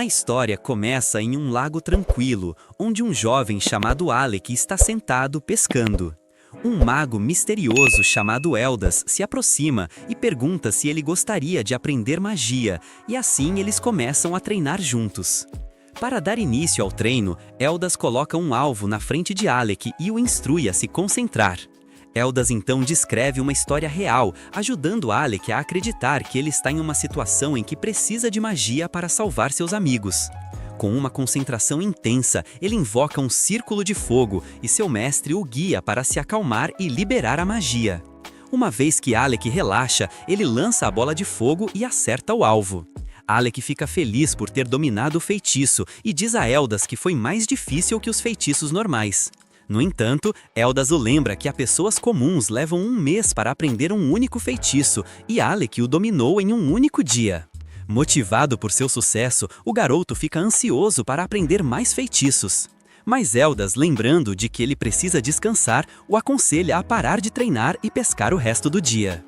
A história começa em um lago tranquilo, onde um jovem chamado Alec está sentado pescando. Um mago misterioso chamado Eldas se aproxima e pergunta se ele gostaria de aprender magia, e assim eles começam a treinar juntos. Para dar início ao treino, Eldas coloca um alvo na frente de Alec e o instrui a se concentrar. Eldas então descreve uma história real, ajudando Alec a acreditar que ele está em uma situação em que precisa de magia para salvar seus amigos. Com uma concentração intensa, ele invoca um círculo de fogo e seu mestre o guia para se acalmar e liberar a magia. Uma vez que Alec relaxa, ele lança a bola de fogo e acerta o alvo. Alec fica feliz por ter dominado o feitiço e diz a Eldas que foi mais difícil que os feitiços normais. No entanto, Eldas o lembra que pessoas comuns levam um mês para aprender um único feitiço e Alec o dominou em um único dia. Motivado por seu sucesso, o garoto fica ansioso para aprender mais feitiços. Mas Eldas, lembrando de que ele precisa descansar, o aconselha a parar de treinar e pescar o resto do dia.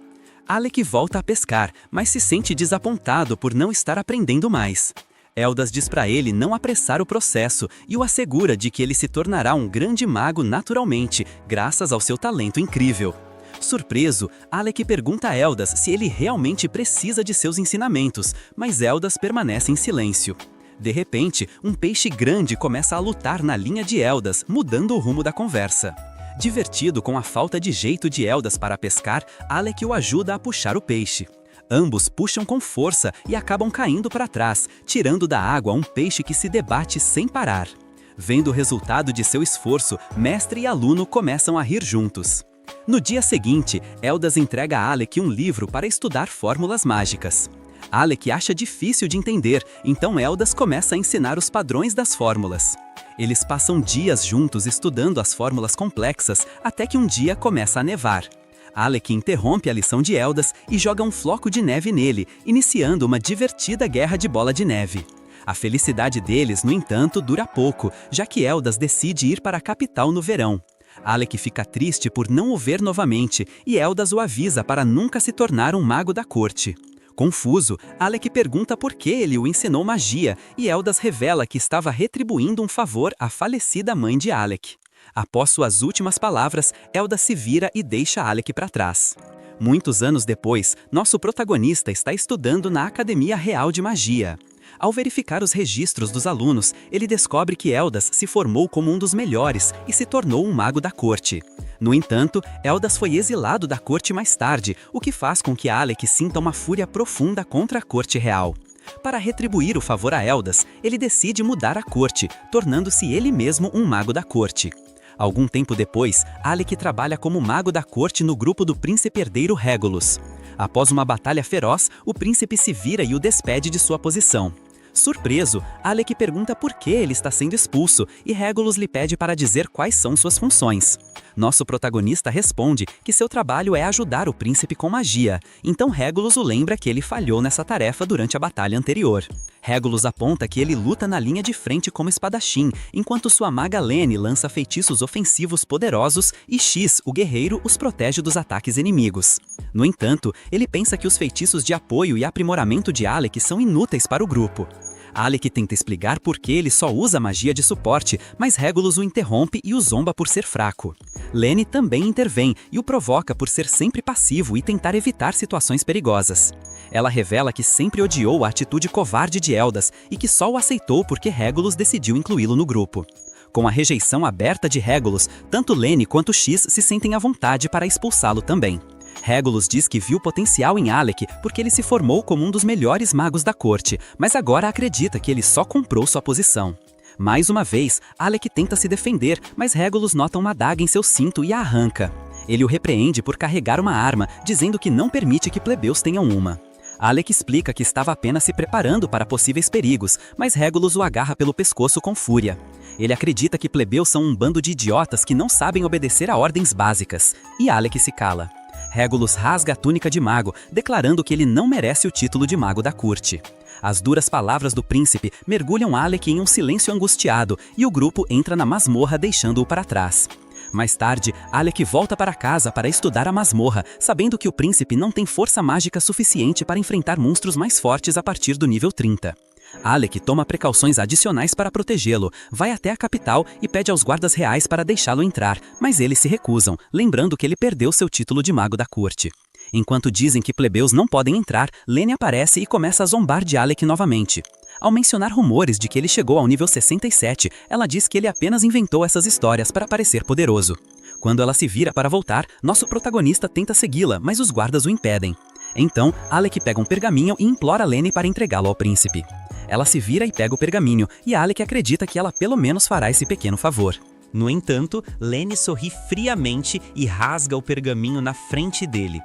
Alec volta a pescar, mas se sente desapontado por não estar aprendendo mais. Eldas diz para ele não apressar o processo e o assegura de que ele se tornará um grande mago naturalmente, graças ao seu talento incrível. Surpreso, Alec pergunta a Eldas se ele realmente precisa de seus ensinamentos, mas Eldas permanece em silêncio. De repente, um peixe grande começa a lutar na linha de Eldas, mudando o rumo da conversa. Divertido com a falta de jeito de Eldas para pescar, Alec o ajuda a puxar o peixe. Ambos puxam com força e acabam caindo para trás, tirando da água um peixe que se debate sem parar. Vendo o resultado de seu esforço, mestre e aluno começam a rir juntos. No dia seguinte, Eldas entrega a Alec um livro para estudar fórmulas mágicas. Alec acha difícil de entender, então Eldas começa a ensinar os padrões das fórmulas. Eles passam dias juntos estudando as fórmulas complexas, até que um dia começa a nevar. Alec interrompe a lição de Eldas e joga um floco de neve nele, iniciando uma divertida guerra de bola de neve. A felicidade deles, no entanto, dura pouco, já que Eldas decide ir para a capital no verão. Alec fica triste por não o ver novamente e Eldas o avisa para nunca se tornar um mago da corte. Confuso, Alec pergunta por que ele o ensinou magia e Eldas revela que estava retribuindo um favor à falecida mãe de Alec. Após suas últimas palavras, Eldas se vira e deixa Alec para trás. Muitos anos depois, nosso protagonista está estudando na Academia Real de Magia. Ao verificar os registros dos alunos, ele descobre que Eldas se formou como um dos melhores e se tornou um mago da corte. No entanto, Eldas foi exilado da corte mais tarde, o que faz com que Alec sinta uma fúria profunda contra a corte real. Para retribuir o favor a Eldas, ele decide mudar a corte, tornando-se ele mesmo um mago da corte. Algum tempo depois, Alec trabalha como mago da corte no grupo do príncipe herdeiro Regulus. Após uma batalha feroz, o príncipe se vira e o despede de sua posição. Surpreso, Alec pergunta por que ele está sendo expulso e Regulus lhe pede para dizer quais são suas funções. Nosso protagonista responde que seu trabalho é ajudar o príncipe com magia, então Regulus o lembra que ele falhou nessa tarefa durante a batalha anterior. Regulus aponta que ele luta na linha de frente como espadachim, enquanto sua maga Lene lança feitiços ofensivos poderosos e X, o guerreiro, os protege dos ataques inimigos. No entanto, ele pensa que os feitiços de apoio e aprimoramento de Alec são inúteis para o grupo. Alec tenta explicar por que ele só usa magia de suporte, mas Regulus o interrompe e o zomba por ser fraco. Lene também intervém e o provoca por ser sempre passivo e tentar evitar situações perigosas. Ela revela que sempre odiou a atitude covarde de Eldas e que só o aceitou porque Regulus decidiu incluí-lo no grupo. Com a rejeição aberta de Regulus, tanto Lene quanto X se sentem à vontade para expulsá-lo também. Regulus diz que viu potencial em Alec porque ele se formou como um dos melhores magos da corte, mas agora acredita que ele só comprou sua posição. Mais uma vez, Alec tenta se defender, mas Regulus nota uma adaga em seu cinto e a arranca. Ele o repreende por carregar uma arma, dizendo que não permite que plebeus tenham uma. Alec explica que estava apenas se preparando para possíveis perigos, mas Regulus o agarra pelo pescoço com fúria. Ele acredita que plebeus são um bando de idiotas que não sabem obedecer a ordens básicas, e Alec se cala. Regulus rasga a túnica de mago, declarando que ele não merece o título de mago da corte. As duras palavras do príncipe mergulham Alec em um silêncio angustiado e o grupo entra na masmorra deixando-o para trás. Mais tarde, Alec volta para casa para estudar a masmorra, sabendo que o príncipe não tem força mágica suficiente para enfrentar monstros mais fortes a partir do nível 30. Alec toma precauções adicionais para protegê-lo, vai até a capital e pede aos guardas reais para deixá-lo entrar, mas eles se recusam, lembrando que ele perdeu seu título de mago da corte. Enquanto dizem que plebeus não podem entrar, Lene aparece e começa a zombar de Alec novamente. Ao mencionar rumores de que ele chegou ao nível 67, ela diz que ele apenas inventou essas histórias para parecer poderoso. Quando ela se vira para voltar, nosso protagonista tenta segui-la, mas os guardas o impedem. Então, Alec pega um pergaminho e implora Lene para entregá-lo ao príncipe. Ela se vira e pega o pergaminho, e Alec acredita que ela pelo menos fará esse pequeno favor. No entanto, Lene sorri friamente e rasga o pergaminho na frente dele.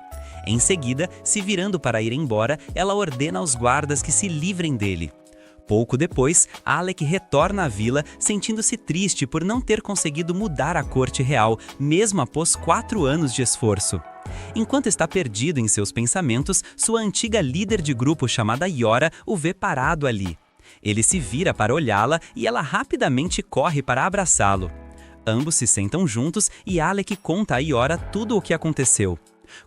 Em seguida, se virando para ir embora, ela ordena aos guardas que se livrem dele. Pouco depois, Alec retorna à vila, sentindo-se triste por não ter conseguido mudar a corte real, mesmo após 4 anos de esforço. Enquanto está perdido em seus pensamentos, sua antiga líder de grupo chamada Yora o vê parado ali. Ele se vira para olhá-la e ela rapidamente corre para abraçá-lo. Ambos se sentam juntos e Alec conta a Yora tudo o que aconteceu.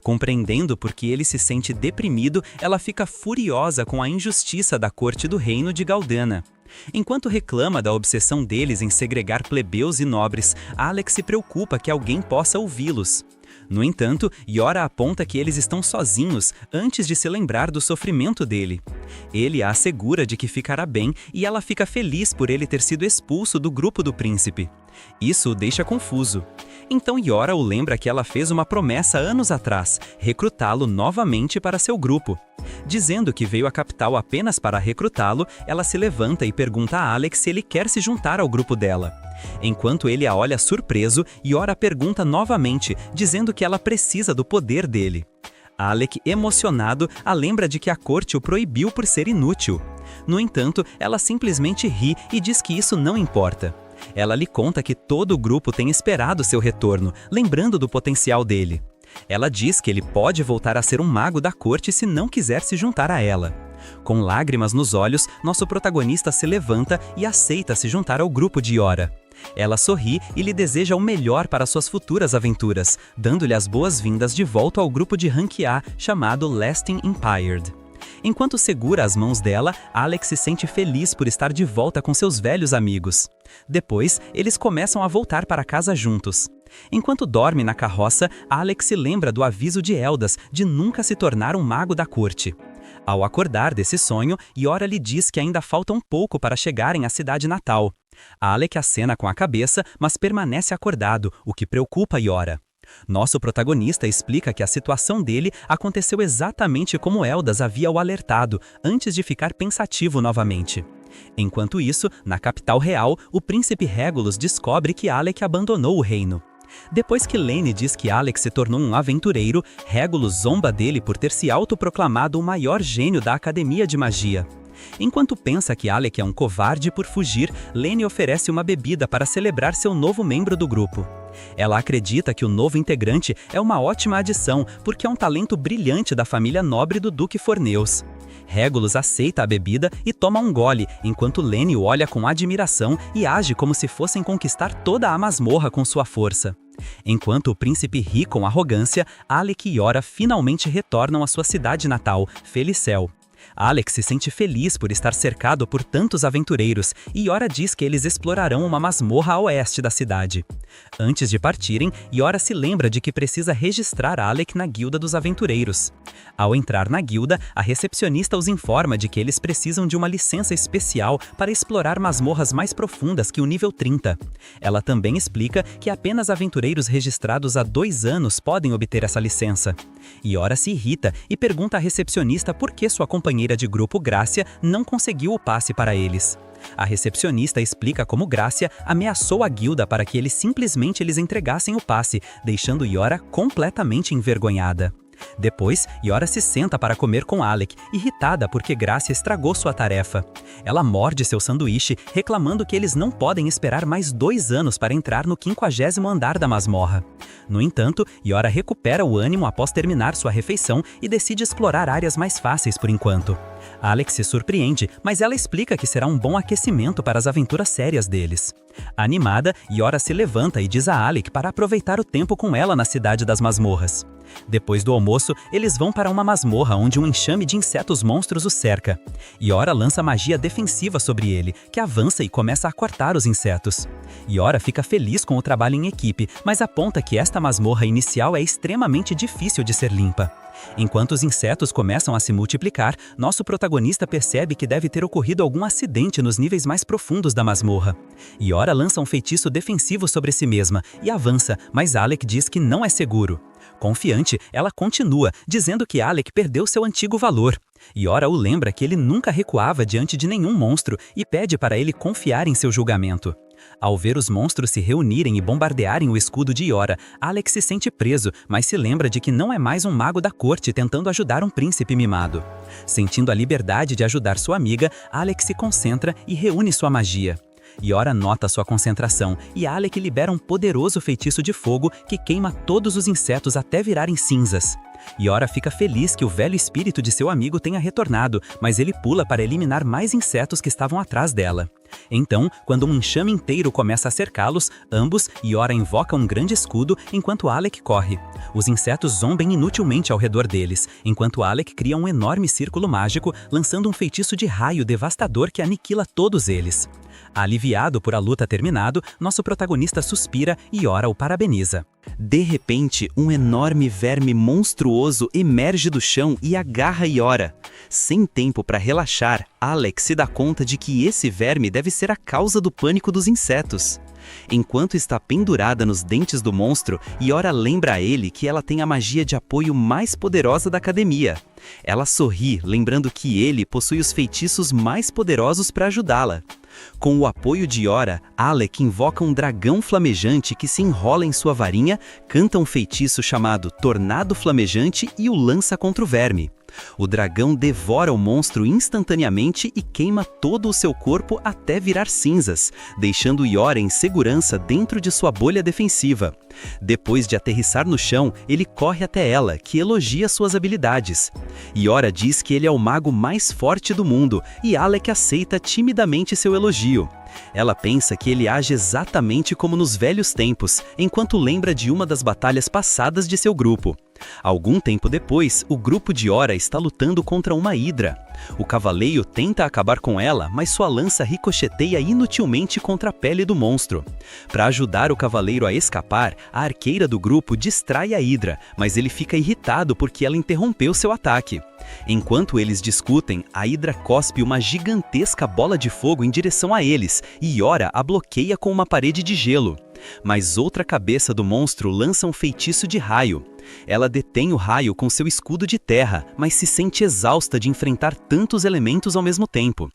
Compreendendo por que ele se sente deprimido, ela fica furiosa com a injustiça da corte do reino de Galdana. Enquanto reclama da obsessão deles em segregar plebeus e nobres, Alec se preocupa que alguém possa ouvi-los. No entanto, Yora aponta que eles estão sozinhos antes de se lembrar do sofrimento dele. Ele a assegura de que ficará bem e ela fica feliz por ele ter sido expulso do grupo do príncipe. Isso o deixa confuso. Então Yora o lembra que ela fez uma promessa anos atrás, recrutá-lo novamente para seu grupo. Dizendo que veio à capital apenas para recrutá-lo, ela se levanta e pergunta a Alec se ele quer se juntar ao grupo dela. Enquanto ele a olha surpreso, Yora pergunta novamente, dizendo que ela precisa do poder dele. Alec, emocionado, a lembra de que a corte o proibiu por ser inútil. No entanto, ela simplesmente ri e diz que isso não importa. Ela lhe conta que todo o grupo tem esperado seu retorno, lembrando do potencial dele. Ela diz que ele pode voltar a ser um mago da corte se não quiser se juntar a ela. Com lágrimas nos olhos, nosso protagonista se levanta e aceita se juntar ao grupo de Yora. Ela sorri e lhe deseja o melhor para suas futuras aventuras, dando-lhe as boas-vindas de volta ao grupo de rank A chamado Lasting Empired. Enquanto segura as mãos dela, Alec se sente feliz por estar de volta com seus velhos amigos. Depois, eles começam a voltar para casa juntos. Enquanto dorme na carroça, Alec se lembra do aviso de Eldas de nunca se tornar um mago da corte. Ao acordar desse sonho, Yora lhe diz que ainda falta um pouco para chegarem à cidade natal. Alec acena com a cabeça, mas permanece acordado, o que preocupa Yora. Nosso protagonista explica que a situação dele aconteceu exatamente como Eldas havia o alertado, antes de ficar pensativo novamente. Enquanto isso, na capital real, o príncipe Regulus descobre que Alec abandonou o reino. Depois que Lene diz que Alec se tornou um aventureiro, Regulus zomba dele por ter se autoproclamado o maior gênio da Academia de Magia. Enquanto pensa que Alec é um covarde por fugir, Lene oferece uma bebida para celebrar seu novo membro do grupo. Ela acredita que o novo integrante é uma ótima adição, porque é um talento brilhante da família nobre do Duque Forneus. Regulus aceita a bebida e toma um gole, enquanto Lene o olha com admiração e age como se fossem conquistar toda a masmorra com sua força. Enquanto o príncipe ri com arrogância, Alec e Yora finalmente retornam à sua cidade natal, Felicel. Alec se sente feliz por estar cercado por tantos aventureiros e Yora diz que eles explorarão uma masmorra a oeste da cidade. Antes de partirem, Yora se lembra de que precisa registrar Alec na guilda dos aventureiros. Ao entrar na guilda, a recepcionista os informa de que eles precisam de uma licença especial para explorar masmorras mais profundas que o nível 30. Ela também explica que apenas aventureiros registrados há 2 anos podem obter essa licença. Yora se irrita e pergunta à recepcionista por que sua companheira de grupo Grácia não conseguiu o passe para eles. A recepcionista explica como Grácia ameaçou a guilda para que eles simplesmente lhes entregassem o passe, deixando Yora completamente envergonhada. Depois, Yora se senta para comer com Alec, irritada porque Grácia estragou sua tarefa. Ela morde seu sanduíche, reclamando que eles não podem esperar mais 2 anos para entrar no 50º andar da masmorra. No entanto, Yora recupera o ânimo após terminar sua refeição e decide explorar áreas mais fáceis por enquanto. Alex se surpreende, mas ela explica que será um bom aquecimento para as aventuras sérias deles. Animada, Yora se levanta e diz a Alec para aproveitar o tempo com ela na cidade das masmorras. Depois do almoço, eles vão para uma masmorra onde um enxame de insetos monstros o cerca. Yora lança magia defensiva sobre ele, que avança e começa a cortar os insetos. Yora fica feliz com o trabalho em equipe, mas aponta que esta masmorra inicial é extremamente difícil de ser limpa. Enquanto os insetos começam a se multiplicar, nosso protagonista percebe que deve ter ocorrido algum acidente nos níveis mais profundos da masmorra. Yora lança um feitiço defensivo sobre si mesma e avança, mas Alec diz que não é seguro. Confiante, ela continua, dizendo que Alec perdeu seu antigo valor. Yora o lembra que ele nunca recuava diante de nenhum monstro e pede para ele confiar em seu julgamento. Ao ver os monstros se reunirem e bombardearem o escudo de Yora, Alex se sente preso, mas se lembra de que não é mais um mago da corte tentando ajudar um príncipe mimado. Sentindo a liberdade de ajudar sua amiga, Alex se concentra e reúne sua magia. Yora nota sua concentração e Alec libera um poderoso feitiço de fogo que queima todos os insetos até virarem cinzas. Yora fica feliz que o velho espírito de seu amigo tenha retornado, mas ele pula para eliminar mais insetos que estavam atrás dela. Então, quando um enxame inteiro começa a cercá-los, ambos, Yora invoca um grande escudo enquanto Alec corre. Os insetos zombem inutilmente ao redor deles, enquanto Alec cria um enorme círculo mágico, lançando um feitiço de raio devastador que aniquila todos eles. Aliviado por a luta terminado, nosso protagonista suspira e Yora o parabeniza. De repente, um enorme verme monstruoso emerge do chão e agarra Yora. Sem tempo para relaxar, Alex se dá conta de que esse verme deve ser a causa do pânico dos insetos. Enquanto está pendurada nos dentes do monstro, Yora lembra a ele que ela tem a magia de apoio mais poderosa da academia. Ela sorri, lembrando que ele possui os feitiços mais poderosos para ajudá-la. Com o apoio de Yora, Alec invoca um dragão flamejante que se enrola em sua varinha, canta um feitiço chamado Tornado Flamejante e o lança contra o verme. O dragão devora o monstro instantaneamente e queima todo o seu corpo até virar cinzas, deixando Yora em segurança dentro de sua bolha defensiva. Depois de aterrissar no chão, ele corre até ela, que elogia suas habilidades. Yora diz que ele é o mago mais forte do mundo e Alec aceita timidamente seu elogio. Ela pensa que ele age exatamente como nos velhos tempos, enquanto lembra de uma das batalhas passadas de seu grupo. Algum tempo depois, o grupo de Yora está lutando contra uma hidra. O cavaleiro tenta acabar com ela, mas sua lança ricocheteia inutilmente contra a pele do monstro. Para ajudar o cavaleiro a escapar, a arqueira do grupo distrai a hidra, mas ele fica irritado porque ela interrompeu seu ataque. Enquanto eles discutem, a hidra cospe uma gigantesca bola de fogo em direção a eles, e Yora a bloqueia com uma parede de gelo. Mas outra cabeça do monstro lança um feitiço de raio. Ela detém o raio com seu escudo de terra, mas se sente exausta de enfrentar tantos elementos ao mesmo tempo.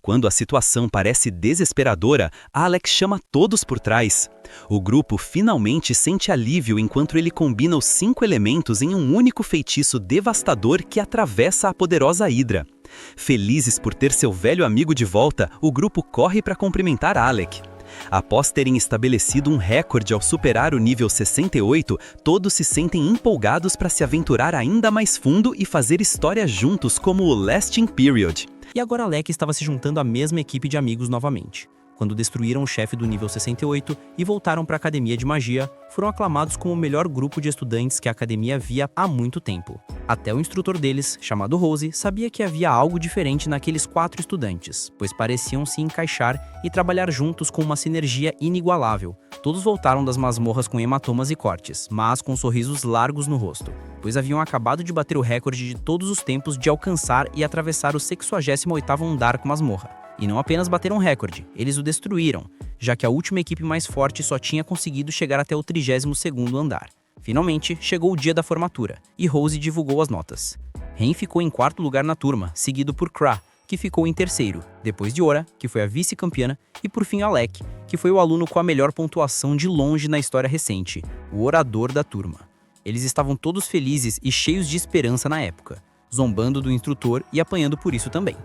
Quando a situação parece desesperadora, Alex chama todos por trás. O grupo finalmente sente alívio enquanto ele combina os 5 elementos em um único feitiço devastador que atravessa a poderosa hidra. Felizes por ter seu velho amigo de volta, o grupo corre para cumprimentar Alec. Após terem estabelecido um recorde ao superar o nível 68, todos se sentem empolgados para se aventurar ainda mais fundo e fazer história juntos como o Lasting Period. E agora Alec estava se juntando à mesma equipe de amigos novamente. Quando destruíram o chefe do nível 68 e voltaram para a Academia de Magia, foram aclamados como o melhor grupo de estudantes que a Academia via há muito tempo. Até o instrutor deles, chamado Rose, sabia que havia algo diferente naqueles 4 estudantes, pois pareciam se encaixar e trabalhar juntos com uma sinergia inigualável. Todos voltaram das masmorras com hematomas e cortes, mas com sorrisos largos no rosto, pois haviam acabado de bater o recorde de todos os tempos de alcançar e atravessar o 68º andar com masmorra. E não apenas bateram um recorde, eles o destruíram, já que a última equipe mais forte só tinha conseguido chegar até o 32º andar. Finalmente, chegou o dia da formatura, e Rose divulgou as notas. Ren ficou em 4º lugar na turma, seguido por Kra, que ficou em 3º, depois de Ora, que foi a vice-campeã, e por fim Alec, que foi o aluno com a melhor pontuação de longe na história recente, o orador da turma. Eles estavam todos felizes e cheios de esperança na época, zombando do instrutor e apanhando por isso também.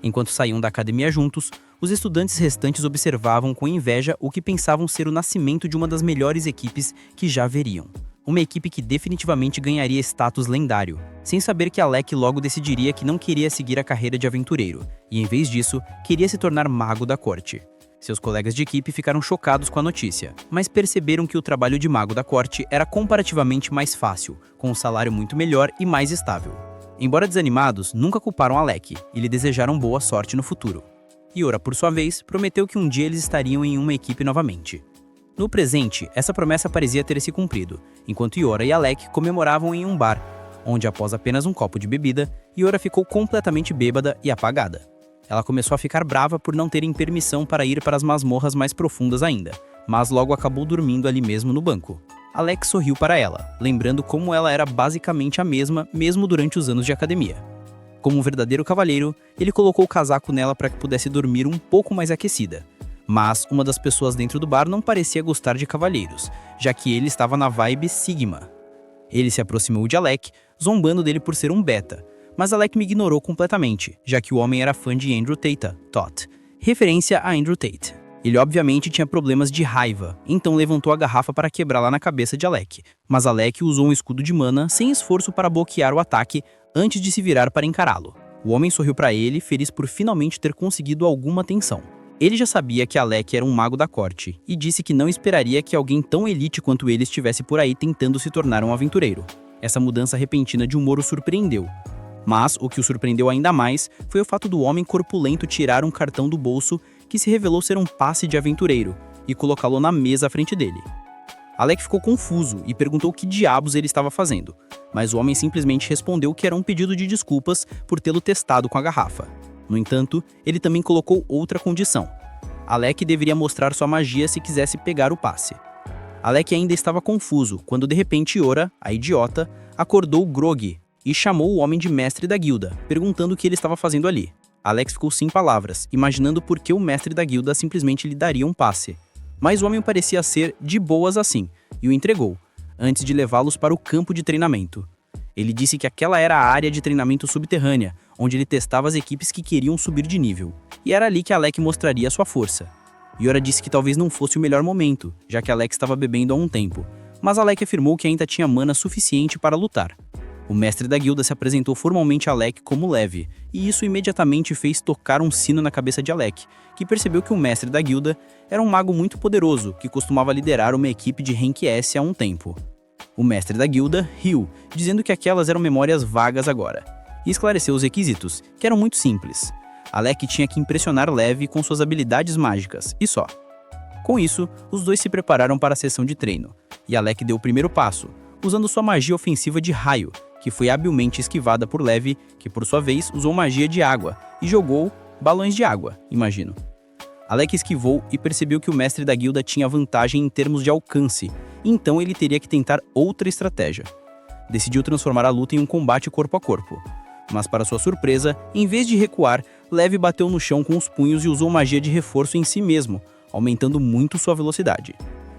Enquanto saíam da academia juntos, os estudantes restantes observavam com inveja o que pensavam ser o nascimento de uma das melhores equipes que já veriam. Uma equipe que definitivamente ganharia status lendário, sem saber que Alec logo decidiria que não queria seguir a carreira de aventureiro, e em vez disso, queria se tornar mago da corte. Seus colegas de equipe ficaram chocados com a notícia, mas perceberam que o trabalho de mago da corte era comparativamente mais fácil, com um salário muito melhor e mais estável. Embora desanimados, nunca culparam Alec e lhe desejaram boa sorte no futuro. Iora, por sua vez, prometeu que um dia eles estariam em uma equipe novamente. No presente, essa promessa parecia ter se cumprido, enquanto Iora e Alec comemoravam em um bar, onde após apenas um copo de bebida, Iora ficou completamente bêbada e apagada. Ela começou a ficar brava por não terem permissão para ir para as masmorras mais profundas ainda, mas logo acabou dormindo ali mesmo no banco. Alec sorriu para ela, lembrando como ela era basicamente a mesma, mesmo durante os anos de academia. Como um verdadeiro cavalheiro, ele colocou o casaco nela para que pudesse dormir um pouco mais aquecida. Mas uma das pessoas dentro do bar não parecia gostar de cavalheiros, já que ele estava na vibe Sigma. Ele se aproximou de Alec, zombando dele por ser um beta, mas Alec me ignorou completamente, já que o homem era fã de Andrew Tate, referência a Andrew Tate. Ele obviamente tinha problemas de raiva, então levantou a garrafa para quebrá-la na cabeça de Alec, mas Alec usou um escudo de mana sem esforço para bloquear o ataque antes de se virar para encará-lo. O homem sorriu para ele, feliz por finalmente ter conseguido alguma atenção. Ele já sabia que Alec era um mago da corte, e disse que não esperaria que alguém tão elite quanto ele estivesse por aí tentando se tornar um aventureiro. Essa mudança repentina de humor o surpreendeu. Mas o que o surpreendeu ainda mais foi o fato do homem corpulento tirar um cartão do bolso que se revelou ser um passe de aventureiro, e colocá-lo na mesa à frente dele. Alec ficou confuso e perguntou o que diabos ele estava fazendo, mas o homem simplesmente respondeu que era um pedido de desculpas por tê-lo testado com a garrafa. No entanto, ele também colocou outra condição. Alec deveria mostrar sua magia se quisesse pegar o passe. Alec ainda estava confuso, quando de repente Iora, a idiota, acordou Grog e chamou o homem de mestre da guilda, perguntando o que ele estava fazendo ali. Alec ficou sem palavras, imaginando por que o mestre da guilda simplesmente lhe daria um passe. Mas o homem parecia ser de boas assim, e o entregou, antes de levá-los para o campo de treinamento. Ele disse que aquela era a área de treinamento subterrânea, onde ele testava as equipes que queriam subir de nível, e era ali que Alec mostraria sua força. Iora disse que talvez não fosse o melhor momento, já que Alec estava bebendo há um tempo, mas Alec afirmou que ainda tinha mana suficiente para lutar. O mestre da guilda se apresentou formalmente a Alec como Levi, e isso imediatamente fez tocar um sino na cabeça de Alec, que percebeu que o mestre da guilda era um mago muito poderoso que costumava liderar uma equipe de Rank S há um tempo. O mestre da guilda riu, dizendo que aquelas eram memórias vagas agora, e esclareceu os requisitos, que eram muito simples. Alec tinha que impressionar Levi com suas habilidades mágicas, e só. Com isso, os dois se prepararam para a sessão de treino, e Alec deu o primeiro passo, usando sua magia ofensiva de raio, que foi habilmente esquivada por Levi, que por sua vez usou magia de água, e jogou balões de água, imagino. Alec esquivou e percebeu que o mestre da guilda tinha vantagem em termos de alcance, então ele teria que tentar outra estratégia. Decidiu transformar a luta em um combate corpo a corpo. Mas para sua surpresa, em vez de recuar, Levi bateu no chão com os punhos e usou magia de reforço em si mesmo, aumentando muito sua velocidade.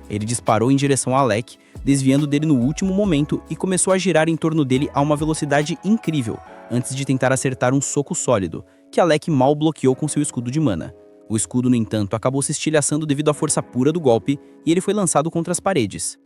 Ele disparou em direção a Alec, desviando dele no último momento e começou a girar em torno dele a uma velocidade incrível, antes de tentar acertar um soco sólido, que Alec mal bloqueou com seu escudo de mana. O escudo, no entanto, acabou se estilhaçando devido à força pura do golpe e ele foi lançado contra as paredes.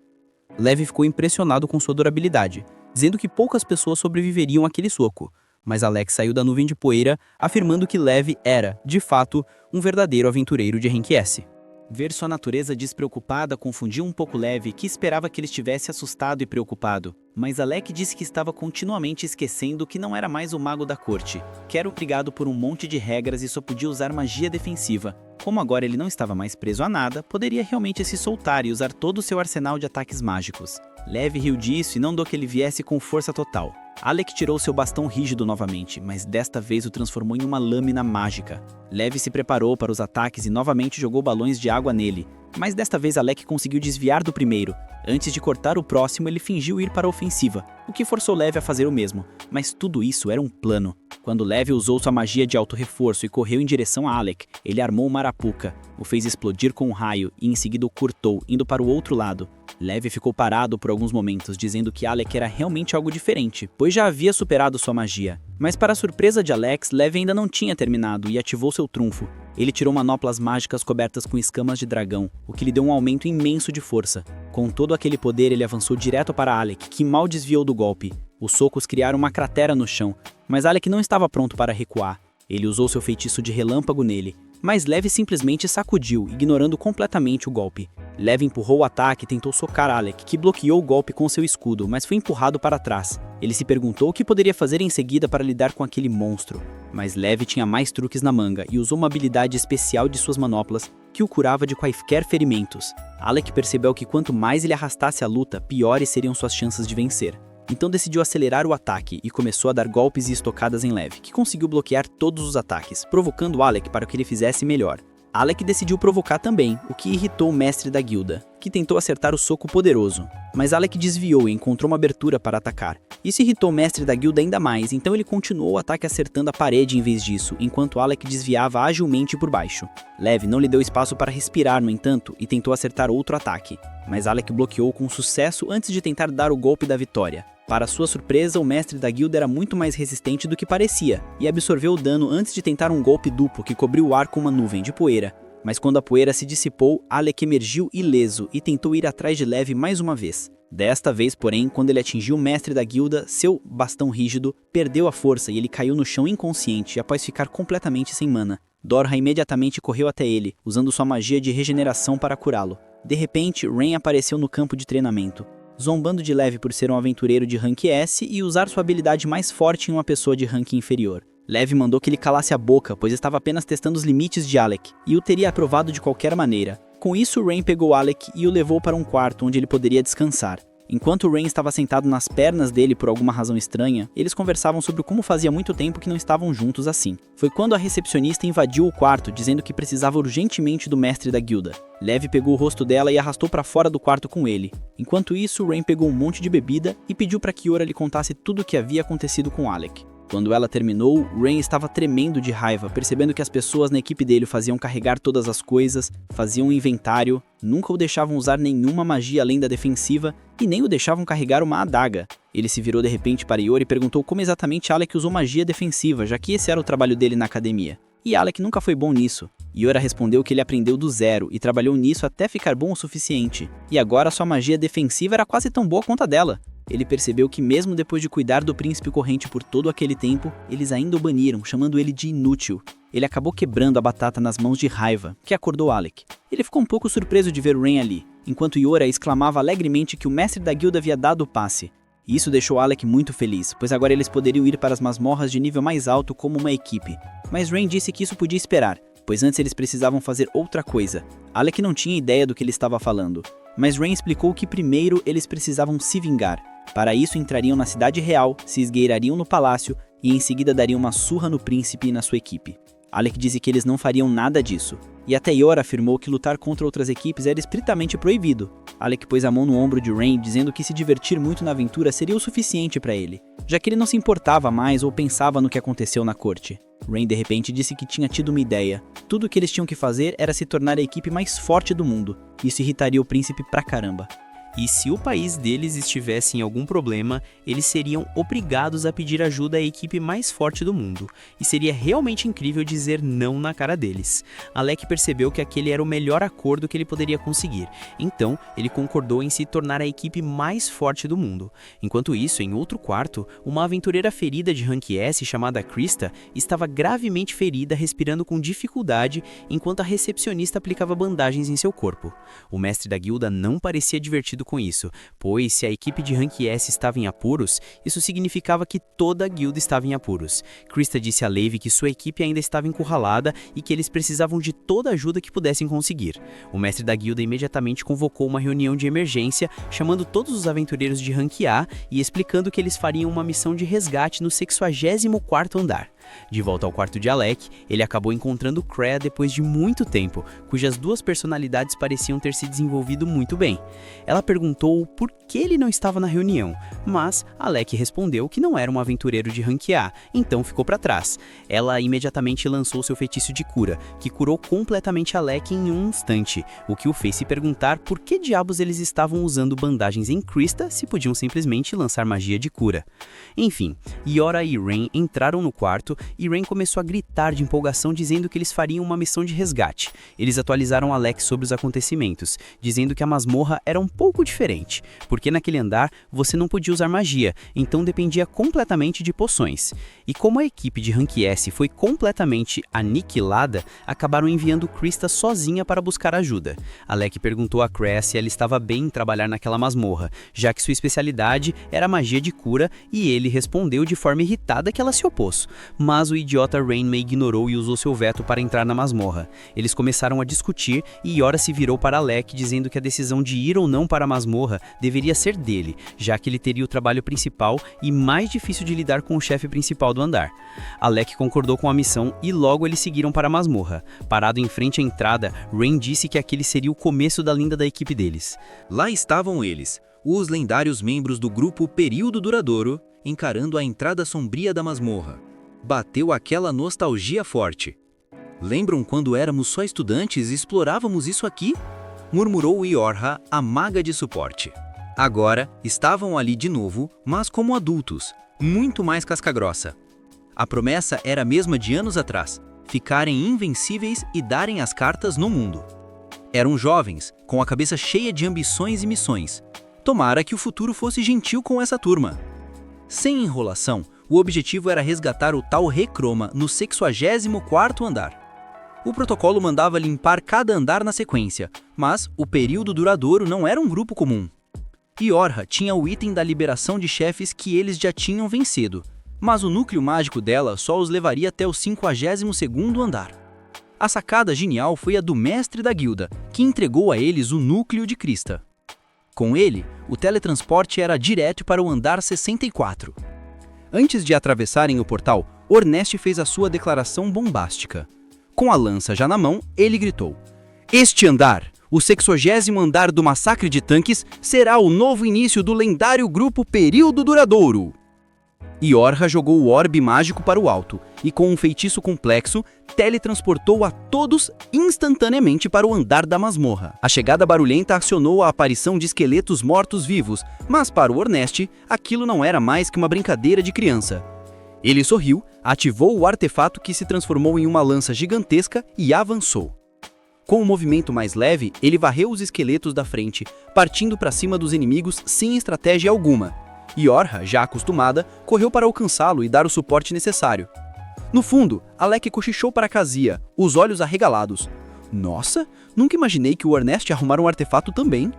Levi ficou impressionado com sua durabilidade, dizendo que poucas pessoas sobreviveriam àquele soco, mas Alec saiu da nuvem de poeira, afirmando que Levi era, de fato, um verdadeiro aventureiro de Rank S. Ver sua natureza despreocupada confundiu um pouco Levi, que esperava que ele estivesse assustado e preocupado. Mas Alec disse que estava continuamente esquecendo que não era mais o mago da corte, que era obrigado por um monte de regras e só podia usar magia defensiva. Como agora ele não estava mais preso a nada, poderia realmente se soltar e usar todo o seu arsenal de ataques mágicos. Levi riu disso e não do que ele viesse com força total. Alec tirou seu bastão rígido novamente, mas desta vez o transformou em uma lâmina mágica. Levi se preparou para os ataques e novamente jogou balões de água nele, mas desta vez Alec conseguiu desviar do primeiro. Antes de cortar o próximo, ele fingiu ir para a ofensiva, o que forçou Levi a fazer o mesmo, mas tudo isso era um plano. Quando Levi usou sua magia de auto-reforço e correu em direção a Alec, ele armou uma arapuca, o fez explodir com um raio e em seguida o cortou, indo para o outro lado. Lev ficou parado por alguns momentos, dizendo que Alec era realmente algo diferente, pois já havia superado sua magia. Mas para a surpresa de Alex, Lev ainda não tinha terminado e ativou seu trunfo. Ele tirou manoplas mágicas cobertas com escamas de dragão, o que lhe deu um aumento imenso de força. Com todo aquele poder, ele avançou direto para Alec, que mal desviou do golpe. Os socos criaram uma cratera no chão, mas Alec não estava pronto para recuar. Ele usou seu feitiço de relâmpago nele, mas Lev simplesmente sacudiu, ignorando completamente o golpe. Lev empurrou o ataque e tentou socar Alec, que bloqueou o golpe com seu escudo, mas foi empurrado para trás. Ele se perguntou o que poderia fazer em seguida para lidar com aquele monstro. Mas Lev tinha mais truques na manga e usou uma habilidade especial de suas manoplas, que o curava de quaisquer ferimentos. Alec percebeu que quanto mais ele arrastasse a luta, piores seriam suas chances de vencer. Então decidiu acelerar o ataque e começou a dar golpes e estocadas em Lev, que conseguiu bloquear todos os ataques, provocando Alec para que ele fizesse melhor. Alec decidiu provocar também, o que irritou o mestre da guilda, que tentou acertar o soco poderoso. Mas Alec desviou e encontrou uma abertura para atacar. Isso irritou o mestre da guilda ainda mais, então ele continuou o ataque acertando a parede em vez disso, enquanto Alec desviava agilmente por baixo. Lev não lhe deu espaço para respirar, no entanto, e tentou acertar outro ataque. Mas Alec bloqueou com sucesso antes de tentar dar o golpe da vitória. Para sua surpresa, o mestre da guilda era muito mais resistente do que parecia, e absorveu o dano antes de tentar um golpe duplo que cobriu o ar com uma nuvem de poeira. Mas quando a poeira se dissipou, Alec emergiu ileso e tentou ir atrás de Lev mais uma vez. Desta vez, porém, quando ele atingiu o mestre da guilda, seu bastão rígido perdeu a força e ele caiu no chão inconsciente após ficar completamente sem mana. Dorha imediatamente correu até ele, usando sua magia de regeneração para curá-lo. De repente, Rain apareceu no campo de treinamento, zombando de Lev por ser um aventureiro de rank S e usar sua habilidade mais forte em uma pessoa de rank inferior. Lev mandou que ele calasse a boca, pois estava apenas testando os limites de Alec, e o teria aprovado de qualquer maneira. Com isso, Rain pegou Alec e o levou para um quarto onde ele poderia descansar. Enquanto Rain estava sentado nas pernas dele por alguma razão estranha, eles conversavam sobre como fazia muito tempo que não estavam juntos assim. Foi quando a recepcionista invadiu o quarto, dizendo que precisava urgentemente do mestre da guilda. Lev pegou o rosto dela e arrastou para fora do quarto com ele. Enquanto isso, Rain pegou um monte de bebida e pediu para que Ora lhe contasse tudo o que havia acontecido com Alec. Quando ela terminou, Rain estava tremendo de raiva, percebendo que as pessoas na equipe dele o faziam carregar todas as coisas, faziam um inventário, nunca o deixavam usar nenhuma magia além da defensiva e nem o deixavam carregar uma adaga. Ele se virou de repente para Yor e perguntou como exatamente Alec usou magia defensiva, já que esse era o trabalho dele na academia. E Alec nunca foi bom nisso. Yora respondeu que ele aprendeu do zero e trabalhou nisso até ficar bom o suficiente. E agora sua magia defensiva era quase tão boa quanto a dela. Ele percebeu que mesmo depois de cuidar do príncipe corrente por todo aquele tempo, eles ainda o baniram, chamando ele de inútil. Ele acabou quebrando a batata nas mãos de raiva, que acordou Alec. Ele ficou um pouco surpreso de ver Rain ali, enquanto Yora exclamava alegremente que o mestre da guilda havia dado o passe. E isso deixou Alec muito feliz, pois agora eles poderiam ir para as masmorras de nível mais alto como uma equipe. Mas Rain disse que isso podia esperar, pois antes eles precisavam fazer outra coisa. Alec não tinha ideia do que ele estava falando, mas Rain explicou que primeiro eles precisavam se vingar. Para isso entrariam na cidade real, se esgueirariam no palácio e em seguida dariam uma surra no príncipe e na sua equipe. Alec disse que eles não fariam nada disso, e até Yora afirmou que lutar contra outras equipes era estritamente proibido. Alec pôs a mão no ombro de Rain, dizendo que se divertir muito na aventura seria o suficiente para ele, já que ele não se importava mais ou pensava no que aconteceu na corte. Rain de repente disse que tinha tido uma ideia. Tudo o que eles tinham que fazer era se tornar a equipe mais forte do mundo. Isso irritaria o príncipe pra caramba. E se o país deles estivesse em algum problema, eles seriam obrigados a pedir ajuda à equipe mais forte do mundo. E seria realmente incrível dizer não na cara deles. Alec percebeu que aquele era o melhor acordo que ele poderia conseguir. Então, ele concordou em se tornar a equipe mais forte do mundo. Enquanto isso, em outro quarto, uma aventureira ferida de rank S chamada Krista estava gravemente ferida, respirando com dificuldade, enquanto a recepcionista aplicava bandagens em seu corpo. O mestre da guilda não parecia divertido com isso, pois se a equipe de rank S estava em apuros, isso significava que toda a guilda estava em apuros. Krista disse a Lev que sua equipe ainda estava encurralada e que eles precisavam de toda a ajuda que pudessem conseguir. O mestre da guilda imediatamente convocou uma reunião de emergência, chamando todos os aventureiros de rank A e explicando que eles fariam uma missão de resgate no 64º andar. De volta ao quarto de Alec, ele acabou encontrando Crea depois de muito tempo, cujas duas personalidades pareciam ter se desenvolvido muito bem. Ela perguntou por que ele não estava na reunião, mas Alec respondeu que não era um aventureiro de rank A, então ficou para trás. Ela imediatamente lançou seu feitiço de cura, que curou completamente Alec em um instante, o que o fez se perguntar por que diabos eles estavam usando bandagens em Krista se podiam simplesmente lançar magia de cura. Enfim, Yora e Rain entraram no quarto e Rain começou a gritar de empolgação dizendo que eles fariam uma missão de resgate. Eles atualizaram Alec sobre os acontecimentos, dizendo que a masmorra era um pouco diferente, porque naquele andar você não podia usar magia, então dependia completamente de poções. E como a equipe de Rank S foi completamente aniquilada, acabaram enviando Krista sozinha para buscar ajuda. Alec perguntou a Crea se ela estava bem em trabalhar naquela masmorra, já que sua especialidade era magia de cura, e ele respondeu de forma irritada que ela se opôs. Mas o idiota Rain ignorou e usou seu veto para entrar na masmorra. Eles começaram a discutir e Yora se virou para Alec dizendo que a decisão de ir ou não para a masmorra deveria ser dele, já que ele teria o trabalho principal e mais difícil de lidar com o chefe principal do andar. Alec concordou com a missão e logo eles seguiram para a masmorra. Parado em frente à entrada, Rain disse que aquele seria o começo da linda da equipe deles. Lá estavam eles, os lendários membros do grupo Período Duradouro, encarando a entrada sombria da masmorra. Bateu aquela nostalgia forte. Lembram quando éramos só estudantes e explorávamos isso aqui? Murmurou Yorha, a maga de suporte. Agora, estavam ali de novo, mas como adultos, muito mais casca-grossa. A promessa era a mesma de anos atrás, ficarem invencíveis e darem as cartas no mundo. Eram jovens, com a cabeça cheia de ambições e missões. Tomara que o futuro fosse gentil com essa turma. Sem enrolação, o objetivo era resgatar o tal Recroma no 64º andar. O protocolo mandava limpar cada andar na sequência, mas o Período Duradouro não era um grupo comum. Yorha tinha o item da liberação de chefes que eles já tinham vencido, mas o núcleo mágico dela só os levaria até o 52º andar. A sacada genial foi a do mestre da guilda, que entregou a eles o núcleo de Krista. Com ele, o teletransporte era direto para o andar 64. Antes de atravessarem o portal, Orneste fez a sua declaração bombástica. Com a lança já na mão, ele gritou: "Este andar, o 60º andar do massacre de tanques, será o novo início do lendário grupo Período Duradouro." Yorha jogou o orbe mágico para o alto e, com um feitiço complexo, teletransportou a todos instantaneamente para o andar da masmorra. A chegada barulhenta acionou a aparição de esqueletos mortos-vivos, mas para o Orneste, aquilo não era mais que uma brincadeira de criança. Ele sorriu, ativou o artefato que se transformou em uma lança gigantesca e avançou. Com um movimento mais leve, ele varreu os esqueletos da frente, partindo para cima dos inimigos sem estratégia alguma. Yorha, já acostumada, correu para alcançá-lo e dar o suporte necessário. No fundo, Alec cochichou para Kazia, os olhos arregalados. "Nossa, nunca imaginei que o Orneste arrumara um artefato também."